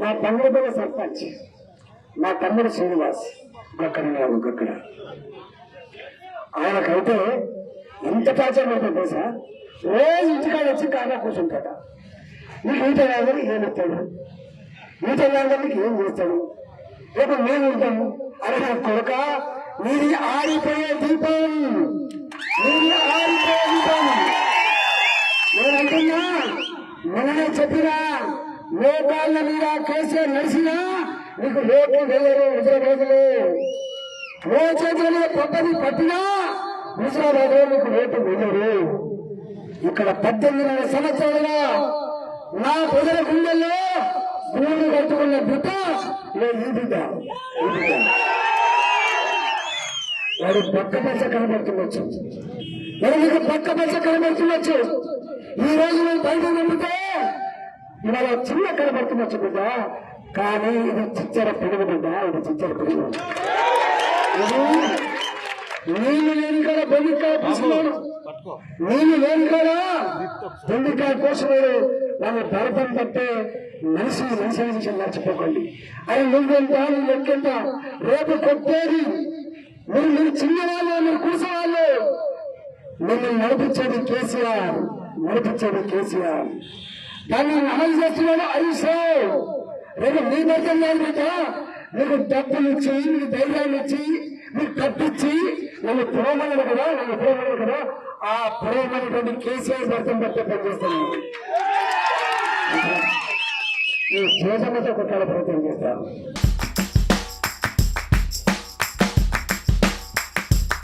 నా తండ్రి సర్పంచ్, నా తమ్ముడు శ్రీనివాస్ గక్కడ ఆయనకైతే ఎంత టార్చర్ పడుతుంది తెలుసా? రోజు ఇంటికాడ వచ్చి కాగా కూర్చుంటాడ. నీకు ఈట రాదని ఏమిస్తాడు, ఈట రాదని ఏం చేస్తాడు? రేపు మేము ఉంటాము. అరే నా కొడుక, నీది ఆరిపోయే దీపం, నీది ఆరిపోయే దీపం. నేనంటున్నా, మననే చెప్పినా లోకాల మీద కేసీఆర్ నడిచినా నీకు లోటు వెళ్ళరు. హుజరాబాద్లో ఓ చేతులలో కొత్తది పట్టినా హుజరాబాద్లో నీకు లోటు వెళ్ళరు. ఇక్కడ 18 సంవత్సరాలుగా నా ప్రజల గుండెల్లో భూమి కట్టుకున్న బిడ్డ ఈ బిడ్డ వాడు పక్క పచ్చ కనబడుతుండొచ్చు, మరి నీకు పక్క పచ్చ కనబడుతుండొచ్చు. ఈ రోజు నువ్వు బయట నమ్మితే ఇవాళ చిన్న కనబడుతుండొచ్చు బిడ్డ, కానీ ఇది చిచ్చర పిడుగు బిడ్డ, ఇది చిచ్చర పిడుగు. నీళ్లు లేని కాడ బొండికాయ పూసినాడు, నీళ్లు లేని కాడ బొండికాయ కోసినాడు. వాళ్ళు భరతం తప్పే మనిషి విషయం మర్చిపోకండి. అది నువ్వెంత నువ్వు ఎక్కెంత రేపు కొట్టేది మీరు చిన్నవాళ్ళు, మీరు కూసేవాళ్ళు. నిన్ను నడిపించేది కేసీఆర్, నడిపించేది కేసీఆర్. దాన్ని అమలు చేస్తున్నాడు హరీశ్రావు. రేపు మీ దగ్గర బిడ్డ మీకు డబ్బులు ఇచ్చి, మీకు ధైర్యాన్ని ఇచ్చి, మీకు తప్పించి నన్ను పురోమన్నాడు కదా, ఆ పురోమన్నటువంటి కేసీఆర్ భర్తం పట్టే పనిచేస్తాను. ఈ దేశంతో కొట్టాల ప్రయత్నం చేస్తాను.